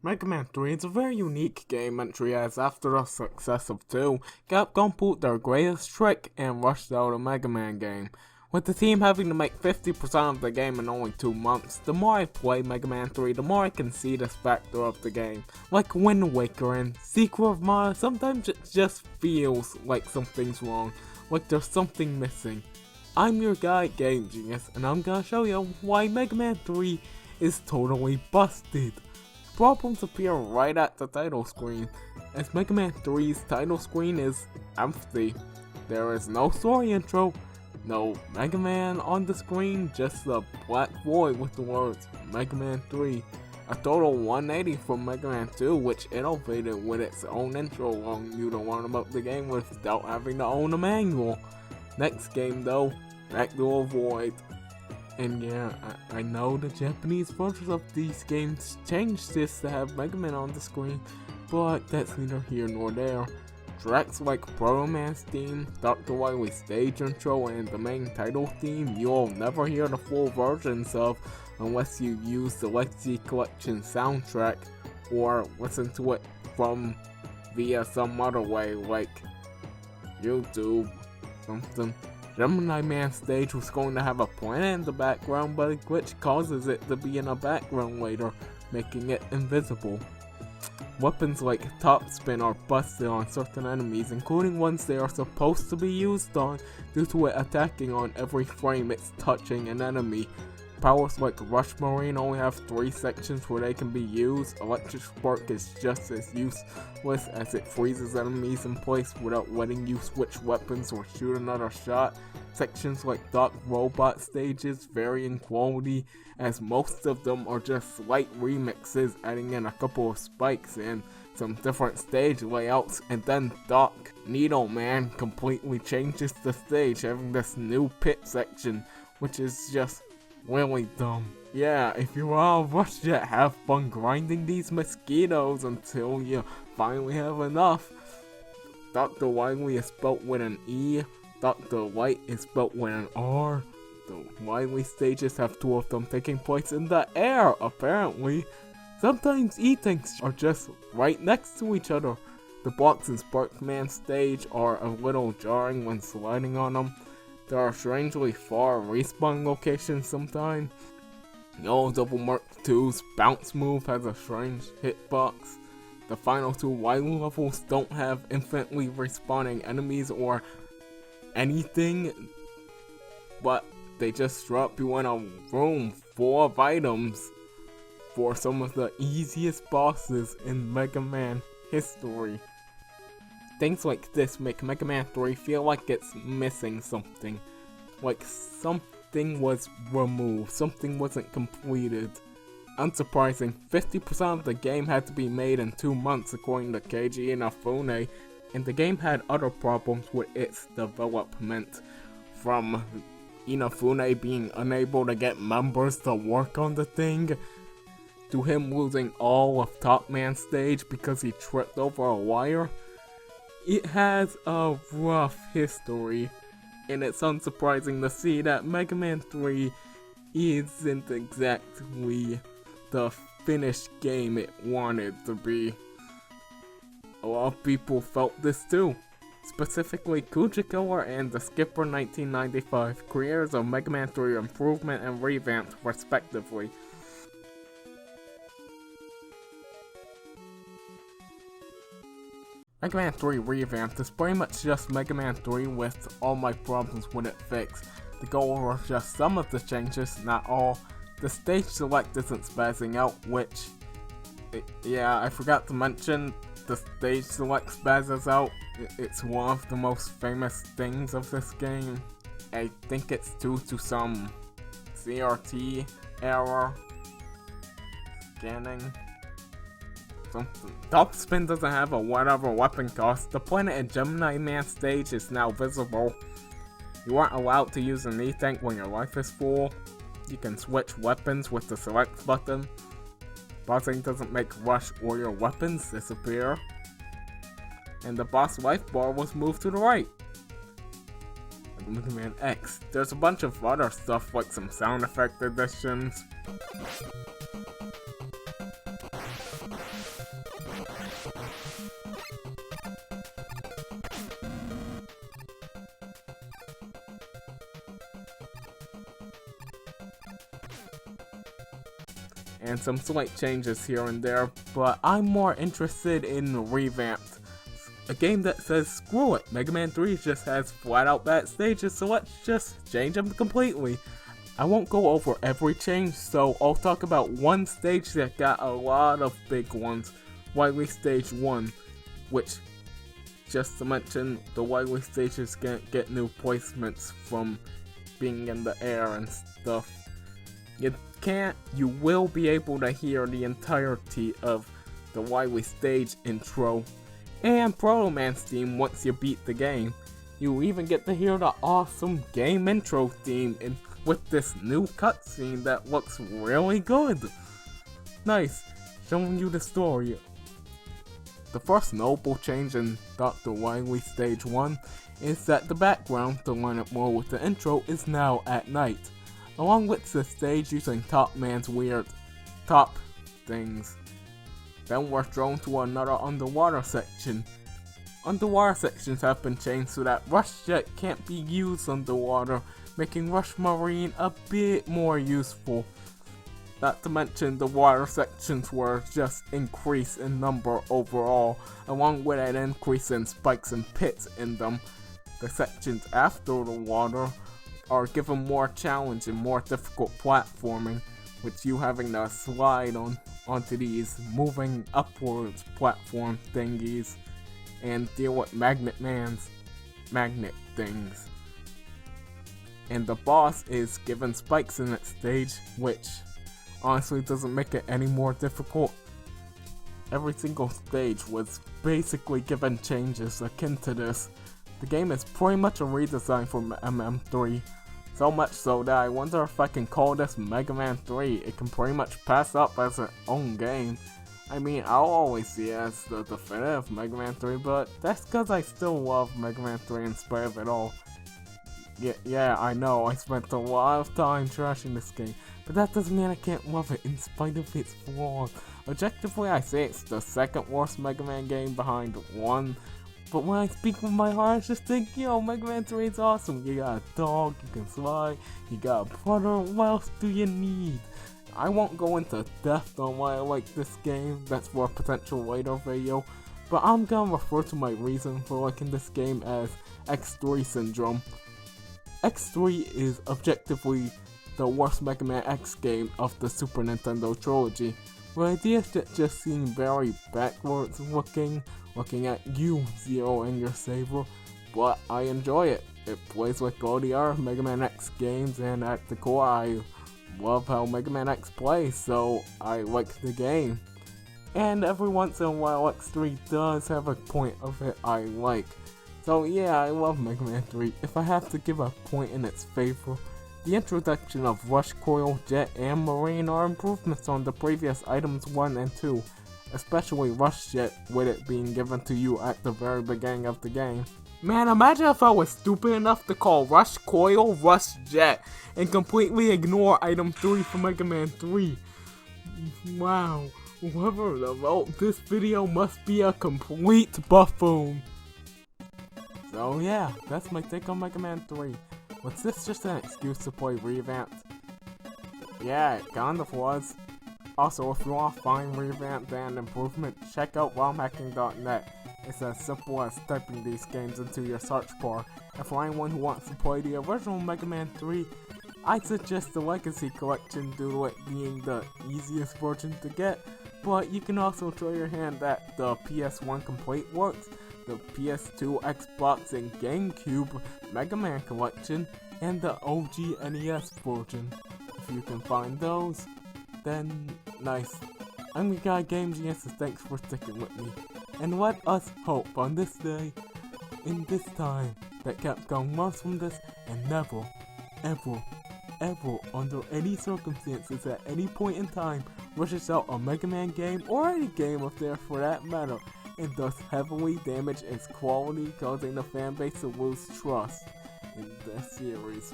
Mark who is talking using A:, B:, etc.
A: Mega Man 3 is a very unique game entry as after the success of 2, Capcom pulled their greatest trick and rushed out a Mega Man game. With the team having to make 50% of the game in only 2 months, the more I play Mega Man 3, the more I can see this factor of the game. Like Wind Waker and Secret of Mana, sometimes it just feels like something's wrong, like there's something missing. I'm your guy, Game Genius, and I'm gonna show you why Mega Man 3 is totally busted. Problems appear right at the title screen, as Mega Man 3's title screen is empty. There is no story intro, no Mega Man on the screen, just a black void with the words Mega Man 3. A total 180 from Mega Man 2, which innovated with its own intro, allowing you to learn about the game without having to own a manual. Next game though, Backdoor Void. And yeah, I know the Japanese versions of these games changed this to have Mega Man on the screen, but that's neither here nor there. Tracks like Proto Man's theme, Dr. Wily's stage intro, and the main title theme you'll never hear the full versions of unless you use the Legacy Collection soundtrack or listen to it from via some other way like YouTube, something. Gemini Man's stage was going to have a planet in the background, but a glitch causes it to be in a background later, making it invisible. Weapons like Top Spin are busted on certain enemies, including ones they are supposed to be used on, due to it attacking on every frame it's touching an enemy. Powers like Rush Marine only have 3 sections where they can be used. Electric Spark is just as useless as it freezes enemies in place without letting you switch weapons or shoot another shot. Sections like Doc Robot stages vary in quality, as most of them are just slight remixes, adding in a couple of spikes and some different stage layouts, and then Doc Needle Man completely changes the stage, having this new pit section, which is just really dumb. Yeah, if you're all rushed yet, have fun grinding these mosquitoes until you finally have enough. Dr. Wily is spelt with an E, Dr. Light is spelt with an R. The Wily stages have 2 of them taking place in the air, apparently. Sometimes E-Tanks are just right next to each other. The blocks in Sparkman stage are a little jarring when sliding on them. There are strangely far respawn locations sometimes. Yellow Double Mark II's bounce move has a strange hitbox. The final 2 Wily levels don't have infinitely respawning enemies or anything, but they just drop you in a room full of items for some of the easiest bosses in Mega Man history. Things like this make Mega Man 3 feel like it's missing something. Like something was removed, something wasn't completed. Unsurprising, 50% of the game had to be made in 2 months according to Keiji Inafune, and the game had other problems with its development. From Inafune being unable to get members to work on the thing, to him losing all of Top Man's stage because he tripped over a wire. It has a rough history, and it's unsurprising to see that Mega Man 3 isn't exactly the finished game it wanted to be. A lot of people felt this too, specifically Kujikiller and the Skipper 1995, creators of Mega Man 3 Improvement and Revamp respectively. Mega Man 3 Revamped is pretty much just Mega Man 3 with all my problems with it fixed. To go over just some of the changes, not all. The stage select isn't spazzing out, which, yeah, I forgot to mention, the stage select spazzes out. It's one of the most famous things of this game. I think it's due to some CRT error. Scanning. Top Spin doesn't have a whatever weapon cost. The planet in Gemini Man stage is now visible. You aren't allowed to use an E-Tank when your life is full. You can switch weapons with the select button. Pausing doesn't make rush or your weapons disappear. And the boss life bar was moved to the right. Mega Man X. There's a bunch of other stuff like some sound effect additions. and some slight changes here and there, but I'm more interested in Revamped. A game that says, screw it, Mega Man 3 just has flat out bad stages, so let's just change them completely. I won't go over every change, so I'll talk about one stage that got a lot of big ones, Wily Stage 1, which, just to mention, the Wily stages get new placements from being in the air and stuff. You will be able to hear the entirety of the Wily stage intro and Proto Man's theme once you beat the game. You even get to hear the awesome game intro theme with this new cutscene that looks really good. Nice, showing you the story. The first notable change in Dr. Wily Stage 1 is that the background to line up more with the intro is now at night, along with the stage using Top Man's weird top things. Then we're thrown to another underwater section. Underwater sections have been changed so that Rush Jet can't be used underwater, making Rush Marine a bit more useful. Not to mention the water sections were just increased in number overall, along with an increase in spikes and pits in them. The sections after the water are given more challenge and more difficult platforming, with you having to slide onto these moving upwards platform thingies and deal with Magnet Man's magnet things. And the boss is given spikes in its stage, which honestly doesn't make it any more difficult. Every single stage was basically given changes akin to this. The game is pretty much a redesign for MM3. So much so that I wonder if I can call this Mega Man 3. It can pretty much pass up as its own game. I mean, I'll always see it as the definitive Mega Man 3, but that's because I still love Mega Man 3 in spite of it all. Yeah, I know, I spent a lot of time trashing this game, but that doesn't mean I can't love it in spite of its flaws. Objectively, I say it's the second worst Mega Man game behind 1. But when I speak with my heart, I just think, yo, Mega Man 3 is awesome. You got a dog, you can fly, you got a brother, what else do you need? I won't go into depth on why I like this game, that's for a potential later video, but I'm gonna refer to my reason for liking this game as X3 Syndrome. X3 is objectively the worst Mega Man X game of the Super Nintendo trilogy, where ideas that just seem very backwards looking at you, Zero, and your Saber, but I enjoy it. It plays like all the other Mega Man X games, and at the core I love how Mega Man X plays, so I like the game. And every once in a while X3 does have a point of it I like. So yeah, I love Mega Man 3. If I have to give a point in its favor, the introduction of Rush Coil, Jet, and Marine are improvements on the previous items 1 and 2. Especially Rush Jet, with it being given to you at the very beginning of the game. Man, imagine if I was stupid enough to call Rush Coil Rush Jet and completely ignore item 3 for Mega Man 3. Wow, whoever wrote this video must be a complete buffoon. So yeah, that's my take on Mega Man 3. Was this just an excuse to play Revamped? Yeah, it kind of was. Also, if you want to find Revamped and improvement, check out ROMHacking.net. It's as simple as typing these games into your search bar. And for anyone who wants to play the original Mega Man 3, I'd suggest the Legacy Collection due to it being the easiest version to get, but you can also try your hand at the PS1 Complete Works, the PS2, Xbox, and GameCube Mega Man Collection, and the OG NES version. If you can find those, then nice. I'm your guy GameGenius, so thanks for sticking with me. And let us hope on this day, in this time, that Capcom learns from this and never, ever, ever, under any circumstances at any point in time, rushes out a Mega Man game, or any game of theirs for that matter, and thus heavily damage its quality, causing the fanbase to lose trust in the series.